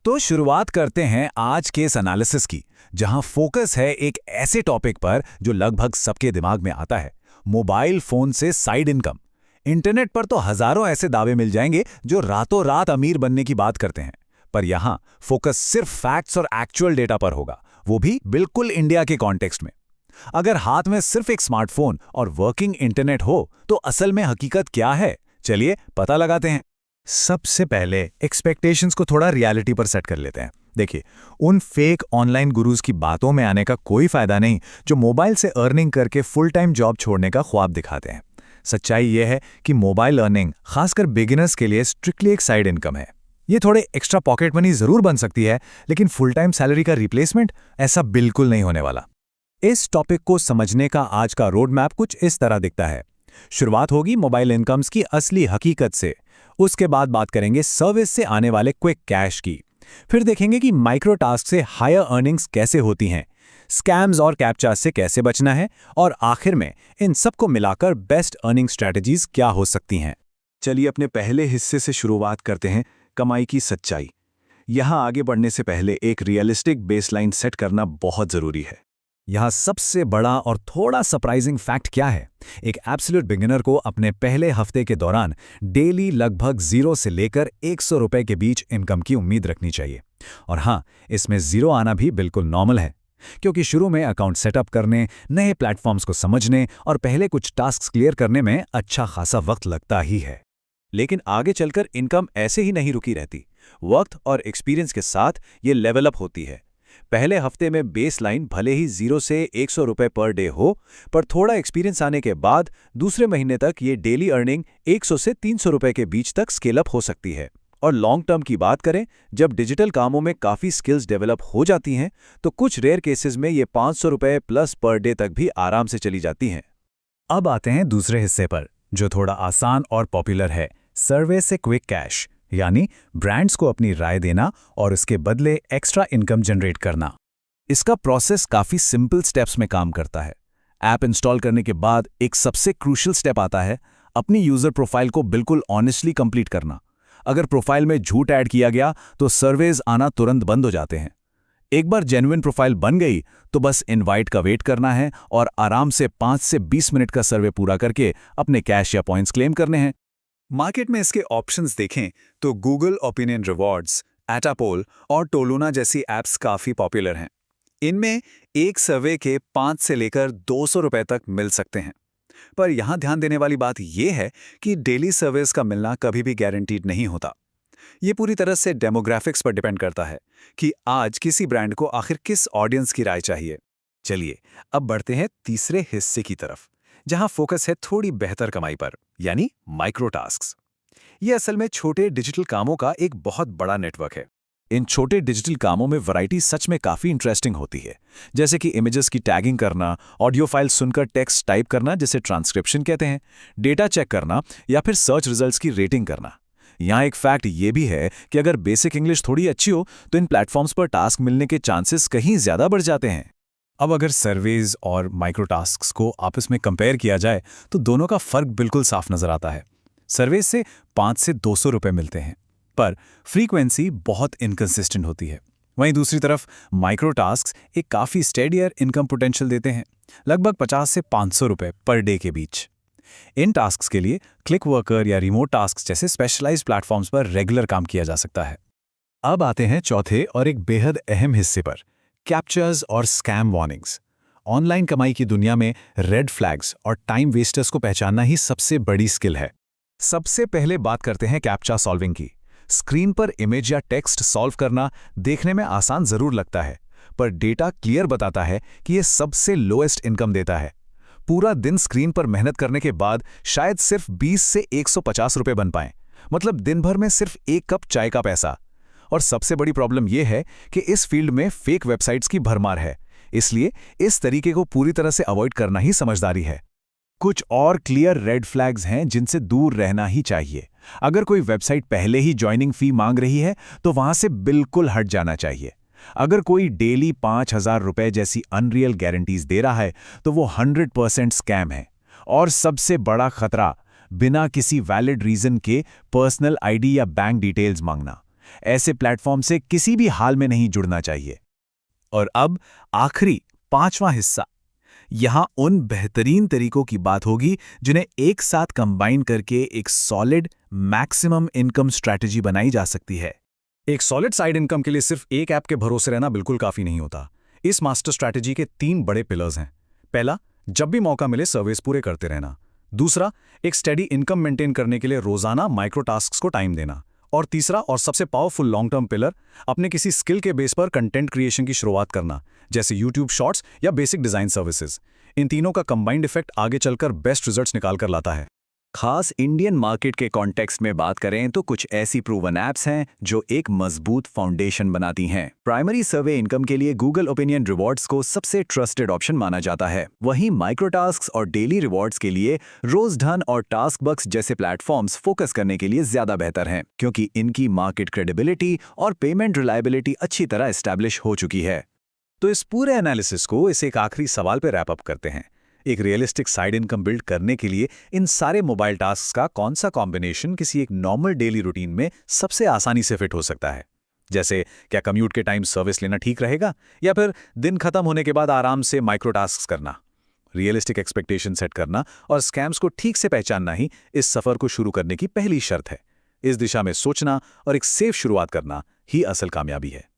तो शुरुआत करते हैं आज के इस एनालिसिस की, जहां फोकस है एक ऐसे टॉपिक पर जो लगभग सबके दिमाग में आता है। मोबाइल फोन से साइड इनकम। इंटरनेट पर तो हजारों ऐसे दावे मिल जाएंगे जो रातों रात अमीर बनने की बात करते हैं, पर यहां फोकस सिर्फ फैक्ट्स और एक्चुअल डेटा पर होगा, वो भी बिल्कुल इंडिया के कॉन्टेक्स्ट में। अगर हाथ में सिर्फ एक स्मार्टफोन और वर्किंग इंटरनेट हो तो असल में हकीकत क्या है, चलिए पता लगाते हैं। सबसे पहले एक्सपेक्टेशंस को थोड़ा रियलिटी पर सेट कर लेते हैं। देखिए, उन फेक ऑनलाइन गुरुज की बातों में आने का कोई फायदा नहीं जो मोबाइल से अर्निंग करके फुल टाइम जॉब छोड़ने का ख्वाब दिखाते हैं। सच्चाई यह है कि मोबाइल अर्निंग खासकर बिगिनर्स के लिए स्ट्रिक्टली एक साइड इनकम है। ये थोड़े एक्स्ट्रा पॉकेट मनी जरूर बन सकती है, लेकिन फुल टाइम सैलरी का रिप्लेसमेंट ऐसा बिल्कुल नहीं होने वाला। इस टॉपिक को समझने का आज का रोड मैप कुछ इस तरह दिखता है। शुरुआत होगी मोबाइल इनकम्स की असली हकीकत से, उसके बाद बात करेंगे सर्विस से आने वाले क्विक कैश की, फिर देखेंगे कि माइक्रो टास्क से हायर अर्निंग्स कैसे होती हैं, स्कैम्स और कैप्चा से कैसे बचना है, और आखिर में इन सबको मिलाकर बेस्ट अर्निंग स्ट्रैटेजीज क्या हो सकती हैं। चलिए अपने पहले हिस्से से शुरुआत करते हैं, कमाई की सच्चाई। यहां आगे बढ़ने से पहले एक रियलिस्टिक बेसलाइन सेट करना बहुत जरूरी है। यहाँ सबसे बड़ा और थोड़ा सरप्राइजिंग फैक्ट क्या है? एक एब्सोल्यूट बिगिनर को अपने पहले हफ्ते के दौरान डेली लगभग 0 से लेकर 100 रुपए के बीच इनकम की उम्मीद रखनी चाहिए। और हाँ, इसमें 0 आना भी बिल्कुल नॉर्मल है, क्योंकि शुरू में अकाउंट सेटअप करने, नए प्लेटफॉर्म्स को समझने और पहले कुछ टास्क क्लियर करने में अच्छा खासा वक्त लगता ही है। लेकिन आगे चलकर इनकम ऐसे ही नहीं रुकी रहती। वक्त और एक्सपीरियंस के साथ ये लेवल अप होती है। पहले हफ्ते में बेस लाइन भले ही 0 से 100 रुपए पर डे हो, पर थोड़ा एक्सपीरियंस आने के बाद दूसरे महीने तक ये डेली अर्निंग 100 से 300 रुपए के बीच तक स्केल अप हो सकती है। और लॉन्ग टर्म की बात करें, जब डिजिटल कामों में काफ़ी स्किल्स डेवलप हो जाती हैं, तो कुछ रेयर केसेस में ये 500 रुपए प्लस पर डे तक भी आराम से चली जाती हैं। अब आते हैं दूसरे हिस्से पर, जो थोड़ा आसान और पॉपुलर है, सर्वे से क्विक कैश, यानी ब्रांड्स को अपनी राय देना और उसके बदले एक्स्ट्रा इनकम जनरेट करना। इसका प्रोसेस काफ़ी सिंपल स्टेप्स में काम करता है। ऐप इंस्टॉल करने के बाद एक सबसे क्रूशियल स्टेप आता है, अपनी यूज़र प्रोफाइल को बिल्कुल ऑनेस्टली कंप्लीट करना। अगर प्रोफाइल में झूठ ऐड किया गया तो सर्वेज आना तुरंत बंद हो जाते हैं। एक बार जेन्युइन प्रोफाइल बन गई तो बस इनवाइट का वेट करना है और आराम से 5 से 20 मिनट का सर्वे पूरा करके अपने कैश या पॉइंट्स क्लेम करने हैं। मार्केट में इसके ऑप्शंस देखें तो गूगल ओपिनियन रिवॉर्ड्स, एटापोल और टोलूना जैसी ऐप्स काफ़ी पॉपुलर हैं। इनमें एक सर्वे के 5 से लेकर 200 रुपए तक मिल सकते हैं। पर यहाँ ध्यान देने वाली बात यह है कि डेली सर्वेस का मिलना कभी भी गारंटीड नहीं होता। ये पूरी तरह से डेमोग्राफिक्स पर डिपेंड करता है कि आज किसी ब्रांड को आखिर किस ऑडियंस की राय चाहिए। चलिए अब बढ़ते हैं तीसरे हिस्से की तरफ, जहां फोकस है थोड़ी बेहतर कमाई पर, यानी माइक्रो टास्क्स। ये असल में छोटे डिजिटल कामों का एक बहुत बड़ा नेटवर्क है। इन छोटे डिजिटल कामों में वैरायटी सच में काफ़ी इंटरेस्टिंग होती है, जैसे कि इमेजेस की टैगिंग करना, ऑडियो फाइल सुनकर टेक्स्ट टाइप करना जिसे ट्रांसक्रिप्शन कहते हैं, डेटा चेक करना या फिर सर्च रिजल्ट्स की रेटिंग करना। यहाँ एक फैक्ट ये भी है कि अगर बेसिक इंग्लिश थोड़ी अच्छी हो तो इन प्लेटफॉर्म्स पर टास्क मिलने के चांसेस कहीं ज़्यादा बढ़ जाते हैं। अब अगर सर्वेज और माइक्रो टास्क्स को आपस में कंपेयर किया जाए तो दोनों का फर्क बिल्कुल साफ नजर आता है। सर्वेज से 5 से 200 रुपए मिलते हैं, पर फ्रीक्वेंसी बहुत इनकंसिस्टेंट होती है। वहीं दूसरी तरफ माइक्रो टास्क्स एक काफ़ी स्टेडियर इनकम पोटेंशियल देते हैं, लगभग 50 से 500 रुपए पर डे के बीच। इन टास्क्स के लिए क्लिक वर्कर या रिमोट टास्क्स जैसे स्पेशलाइज्ड प्लेटफॉर्म्स पर रेगुलर काम किया जा सकता है। अब आते हैं चौथे और एक बेहद अहम हिस्से पर, कैप्चर्स और स्कैम वार्निंग्स। ऑनलाइन कमाई की दुनिया में रेड फ्लैग्स और टाइम वेस्टर्स को पहचानना ही सबसे बड़ी स्किल है। सबसे पहले बात करते हैं कैप्चा सॉल्विंग की। स्क्रीन पर इमेज या टेक्स्ट सॉल्व करना देखने में आसान जरूर लगता है, पर डेटा क्लियर बताता है कि यह सबसे लोएस्ट इनकम देता है। पूरा दिन स्क्रीन पर मेहनत करने के बाद शायद सिर्फ 20 से 150 रुपए बन पाएं, मतलब दिन भर में सिर्फ 1 कप चाय का पैसा। और सबसे बड़ी प्रॉब्लम यह है कि इस फील्ड में फेक वेबसाइट्स की भरमार है, इसलिए इस तरीके को पूरी तरह से अवॉइड करना ही समझदारी है। कुछ और क्लियर रेड फ्लैग्स हैं जिनसे दूर रहना ही चाहिए। अगर कोई वेबसाइट पहले ही ज्वाइनिंग फी मांग रही है तो वहां से बिल्कुल हट जाना चाहिए। अगर कोई डेली 5,000 रुपए जैसी अनरियल गारंटीज दे रहा है तो वो 100% स्कैम है। और सबसे बड़ा खतरा, बिना किसी वैलिड रीजन के पर्सनल आईडी या बैंक डिटेल्स मांगना। ऐसे प्लेटफॉर्म से किसी भी हाल में नहीं जुड़ना चाहिए। और अब आखिरी 5वां हिस्सा, यहाँ उन बेहतरीन तरीकों की बात होगी जिन्हें एक साथ कंबाइन करके एक सॉलिड मैक्सिमम इनकम स्ट्रैटेजी बनाई जा सकती है। एक सॉलिड साइड इनकम के लिए सिर्फ एक ऐप के भरोसे रहना बिल्कुल काफी नहीं होता। इस मास्टर स्ट्रैटेजी के 3 बड़े पिलर्स हैं। पहला, जब भी मौका मिले सर्विस पूरे करते रहना। दूसरा, एक स्टेडी इनकम मेंटेन करने के लिए रोजाना माइक्रो टास्क्स को टाइम देना। और तीसरा और सबसे पावरफुल लॉन्ग टर्म पिलर, अपने किसी स्किल के बेस पर कंटेंट क्रिएशन की शुरुआत करना, जैसे यूट्यूब शॉर्ट्स या बेसिक डिजाइन सर्विसेज। इन तीनों का कंबाइंड इफेक्ट आगे चलकर बेस्ट रिजल्ट्स निकाल कर लाता है। खास इंडियन मार्केट के कॉन्टेक्स्ट में बात करें तो कुछ ऐसी प्रूवन ऐप्स हैं जो एक मजबूत फाउंडेशन बनाती हैं। प्राइमरी सर्वे इनकम के लिए गूगल ओपिनियन रिवॉर्ड्स को सबसे ट्रस्टेड ऑप्शन माना जाता है। वहीं माइक्रो टास्क्स और डेली रिवॉर्ड्स के लिए रोजधन और टास्कबक्स जैसे प्लेटफॉर्म्स फोकस करने के लिए ज्यादा बेहतर हैं, क्योंकि इनकी मार्केट क्रेडिबिलिटी और पेमेंट रिलायबिलिटी अच्छी तरह एस्टैब्लिश हो चुकी है। तो इस पूरे एनालिसिस को इस एक आखिरी सवाल पर रैप अप करते हैं। एक रियलिस्टिक साइड इनकम बिल्ड करने के लिए इन सारे मोबाइल टास्क का कौन सा कॉम्बिनेशन किसी एक नॉर्मल डेली रूटीन में सबसे आसानी से फिट हो सकता है? जैसे क्या कम्यूट के टाइम सर्विस लेना ठीक रहेगा, या फिर दिन खत्म होने के बाद आराम से माइक्रो टास्क करना? रियलिस्टिक एक्सपेक्टेशन सेट करना और स्कैम्स को ठीक से पहचानना ही इस सफर को शुरू करने की पहली शर्त है। इस दिशा में सोचना और एक सेफ शुरुआत करना ही असल कामयाबी है।